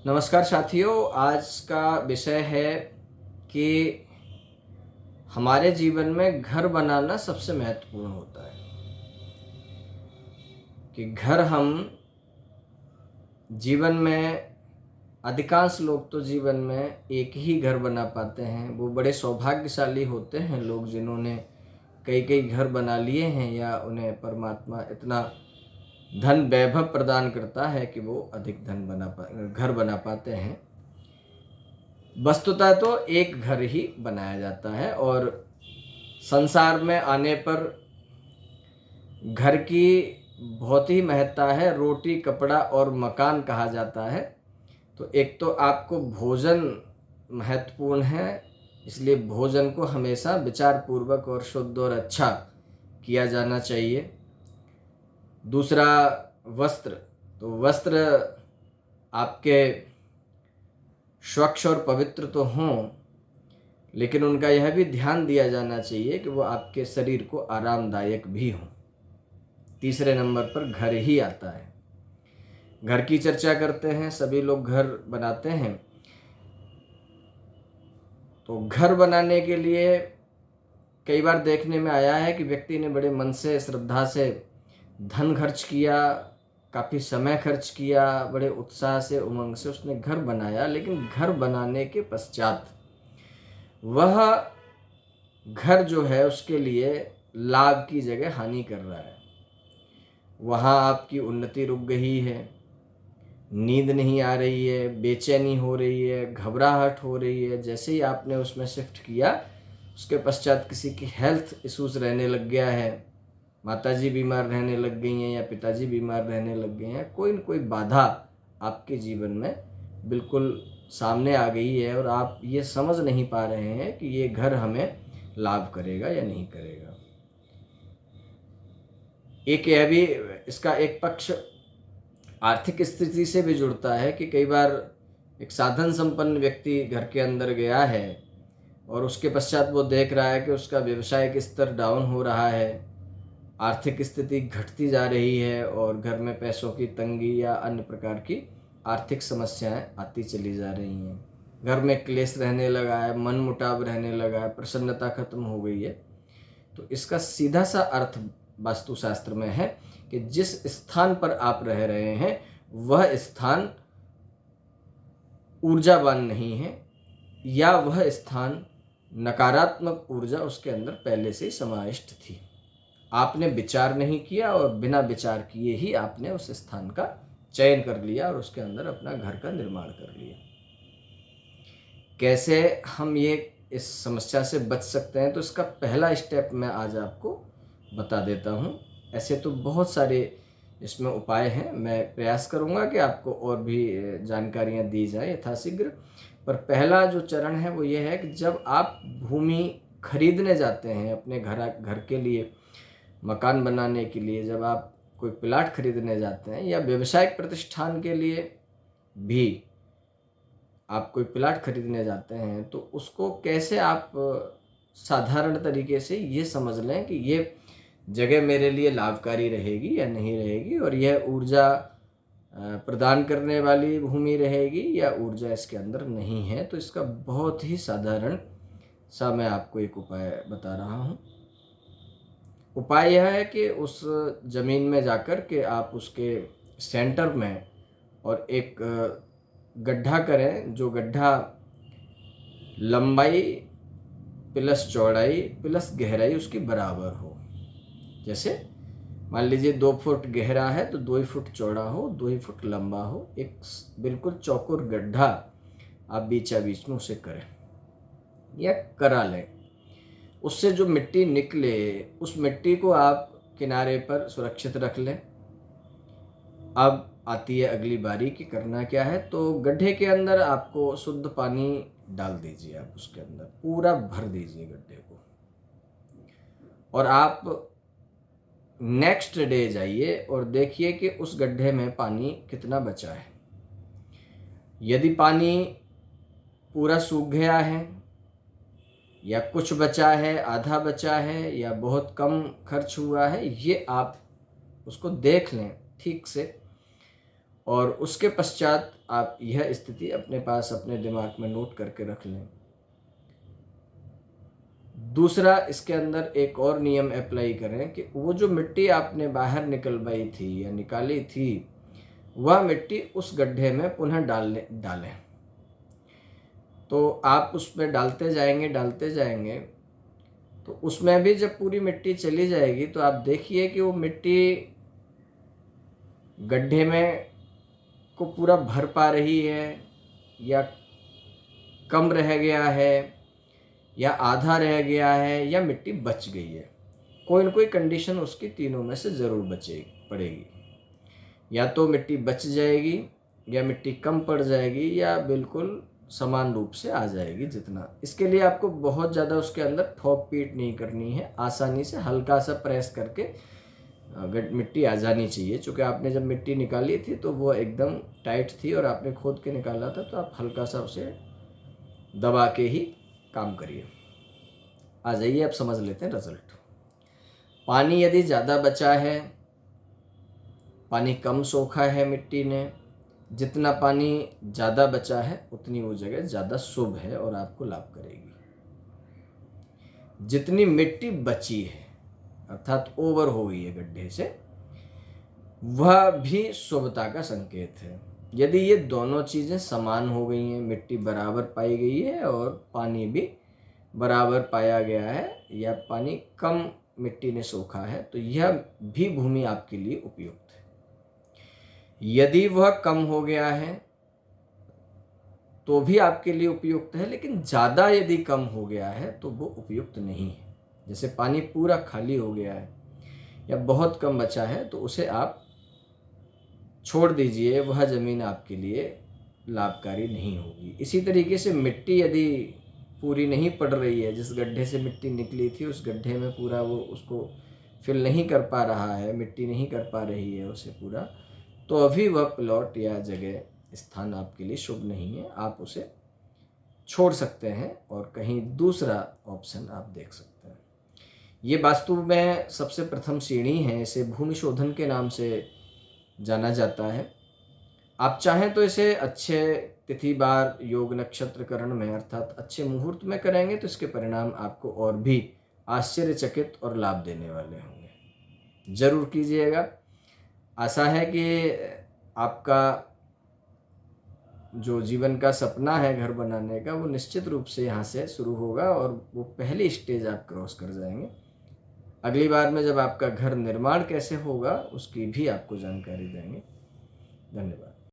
नमस्कार साथियों, आज का विषय है कि हमारे जीवन में घर बनाना सबसे महत्वपूर्ण होता है। कि घर हम जीवन में अधिकांश लोग तो जीवन में एक ही घर बना पाते हैं। वो बड़े सौभाग्यशाली होते हैं लोग जिन्होंने कई कई घर बना लिए हैं, या उन्हें परमात्मा इतना धन वैभव प्रदान करता है कि वो अधिक घर बना पाते हैं। वस्तुतः तो एक घर ही बनाया जाता है और संसार में आने पर घर की बहुत ही महत्ता है। रोटी, कपड़ा और मकान कहा जाता है। तो एक तो आपको भोजन महत्वपूर्ण है, इसलिए भोजन को हमेशा विचार पूर्वक और शुद्ध और अच्छा किया जाना चाहिए। दूसरा, वस्त्र। तो वस्त्र आपके स्वच्छ और पवित्र तो हों, लेकिन उनका यह भी ध्यान दिया जाना चाहिए कि वो आपके शरीर को आरामदायक भी हों। तीसरे नंबर पर घर ही आता है। घर की चर्चा करते हैं, सभी लोग घर बनाते हैं। तो घर बनाने के लिए कई बार देखने में आया है कि व्यक्ति ने बड़े मन से, श्रद्धा से धन खर्च किया, काफ़ी समय खर्च किया, बड़े उत्साह से, उमंग से उसने घर बनाया, लेकिन घर बनाने के पश्चात वह घर जो है उसके लिए लाभ की जगह हानि कर रहा है। वहाँ आपकी उन्नति रुक गई है, नींद नहीं आ रही है, बेचैनी हो रही है, घबराहट हो रही है। जैसे ही आपने उसमें शिफ्ट किया, उसके पश्चात किसी की हेल्थ इश्यूज रहने लग गया है, माताजी बीमार रहने लग गई हैं या पिताजी बीमार रहने लग गए हैं, कोई न कोई बाधा आपके जीवन में बिल्कुल सामने आ गई है और आप ये समझ नहीं पा रहे हैं कि ये घर हमें लाभ करेगा या नहीं करेगा। एक यह भी, इसका एक पक्ष आर्थिक स्थिति से भी जुड़ता है कि कई बार एक साधन संपन्न व्यक्ति घर के अंदर गया है और उसके पश्चात वो देख रहा है कि उसका व्यवसायिक स्तर डाउन हो रहा है, आर्थिक स्थिति घटती जा रही है और घर में पैसों की तंगी या अन्य प्रकार की आर्थिक समस्याएं आती चली जा रही हैं। घर में क्लेश रहने लगा है, मन मुटाव रहने लगा है, प्रसन्नता खत्म हो गई है। तो इसका सीधा सा अर्थ वास्तुशास्त्र में है कि जिस स्थान पर आप रह रहे हैं वह स्थान ऊर्जावान नहीं है, या वह स्थान नकारात्मक ऊर्जा उसके अंदर पहले से ही समाविष्ट थी। आपने विचार नहीं किया और बिना विचार किए ही आपने उस स्थान का चयन कर लिया और उसके अंदर अपना घर का निर्माण कर लिया। कैसे हम ये इस समस्या से बच सकते हैं, तो इसका पहला स्टेप मैं आज आपको बता देता हूँ। ऐसे तो बहुत सारे इसमें उपाय हैं, मैं प्रयास करूँगा कि आपको और भी जानकारियाँ दी जाए यथाशीघ्र। पर पहला जो चरण है वो ये है कि जब आप भूमि खरीदने जाते हैं अपने घर के लिए, मकान बनाने के लिए, जब आप कोई प्लाट खरीदने जाते हैं या व्यवसायिक प्रतिष्ठान के लिए भी आप कोई प्लाट खरीदने जाते हैं, तो उसको कैसे आप साधारण तरीके से ये समझ लें कि ये जगह मेरे लिए लाभकारी रहेगी या नहीं रहेगी, और यह ऊर्जा प्रदान करने वाली भूमि रहेगी या ऊर्जा इसके अंदर नहीं है। तो इसका बहुत ही साधारण सा मैं आपको एक उपाय बता रहा हूँ। उपाय यह है कि उस ज़मीन में जाकर के आप उसके सेंटर में और एक गड्ढा करें, जो गड्ढा लंबाई प्लस चौड़ाई प्लस गहराई उसकी बराबर हो। जैसे मान लीजिए 2 फुट गहरा है तो 2 ही फुट चौड़ा हो, 2 ही फुट लंबा हो। एक बिल्कुल चौकोर गड्ढा आप बीचा बीच में उसे करें या करा लें। उससे जो मिट्टी निकले उस मिट्टी को आप किनारे पर सुरक्षित रख लें। अब आती है अगली बारी कि करना क्या है। तो गड्ढे के अंदर आपको शुद्ध पानी डाल दीजिए, आप उसके अंदर पूरा भर दीजिए गड्ढे को, और आप नेक्स्ट डे जाइए और देखिए कि उस गड्ढे में पानी कितना बचा है। यदि पानी पूरा सूख गया है या कुछ बचा है, आधा बचा है या बहुत कम खर्च हुआ है, ये आप उसको देख लें ठीक से, और उसके पश्चात आप यह स्थिति अपने पास अपने दिमाग में नोट करके रख लें। दूसरा, इसके अंदर एक और नियम अप्लाई करें कि वो जो मिट्टी आपने बाहर निकलवाई थी या निकाली थी, वह मिट्टी उस गड्ढे में पुनः डालें। तो आप उसमें डालते जाएंगे, तो उसमें भी जब पूरी मिट्टी चली जाएगी तो आप देखिए कि वो मिट्टी गड्ढे में को पूरा भर पा रही है या कम रह गया है या आधा रह गया है या मिट्टी बच गई है। कोई न कोई कंडीशन उसकी तीनों में से ज़रूर पड़ेगी। या तो मिट्टी बच जाएगी या मिट्टी कम पड़ जाएगी या बिल्कुल समान रूप से आ जाएगी जितना। इसके लिए आपको बहुत ज़्यादा उसके अंदर ठोक पीट नहीं करनी है, आसानी से हल्का सा प्रेस करके मिट्टी आ जानी चाहिए। चूँकि आपने जब मिट्टी निकाली थी तो वो एकदम टाइट थी और आपने खोद के निकाला था, तो आप हल्का सा उसे दबा के ही काम करिए। आ जाइए, अब समझ लेते हैं रिजल्ट। पानी यदि ज़्यादा बचा है, पानी कम सोखा है मिट्टी ने, जितना पानी ज़्यादा बचा है उतनी वो जगह ज़्यादा शुभ है और आपको लाभ करेगी। जितनी मिट्टी बची है अर्थात ओवर हो गई है गड्ढे से, वह भी शुभता का संकेत है। यदि ये दोनों चीज़ें समान हो गई हैं, मिट्टी बराबर पाई गई है और पानी भी बराबर पाया गया है या पानी कम मिट्टी ने सोखा है, तो यह भी भूमि आपके लिए उपयुक्त है। यदि वह कम हो गया है तो भी आपके लिए उपयुक्त है, लेकिन ज़्यादा यदि कम हो गया है तो वो उपयुक्त नहीं है। जैसे पानी पूरा खाली हो गया है या बहुत कम बचा है तो उसे आप छोड़ दीजिए, वह ज़मीन आपके लिए लाभकारी नहीं होगी। इसी तरीके से मिट्टी यदि पूरी नहीं पड़ रही है, जिस गड्ढे से मिट्टी निकली थी उस गड्ढे में पूरा वो उसको फिल नहीं कर पा रहा है, मिट्टी नहीं कर पा रही है उसे पूरा, तो अभी वह प्लॉट या जगह स्थान आपके लिए शुभ नहीं है। आप उसे छोड़ सकते हैं और कहीं दूसरा ऑप्शन आप देख सकते हैं। ये वास्तु में सबसे प्रथम सीढ़ी है, इसे भूमि शोधन के नाम से जाना जाता है। आप चाहें तो इसे अच्छे तिथि बार योग नक्षत्र करण में अर्थात अच्छे मुहूर्त में करेंगे तो इसके परिणाम आपको और भी आश्चर्यचकित और लाभ देने वाले होंगे। जरूर कीजिएगा। आशा है कि आपका जो जीवन का सपना है घर बनाने का, वो निश्चित रूप से यहाँ से शुरू होगा और वो पहली स्टेज आप क्रॉस कर जाएंगे। अगली बार में जब आपका घर निर्माण कैसे होगा उसकी भी आपको जानकारी देंगे। धन्यवाद।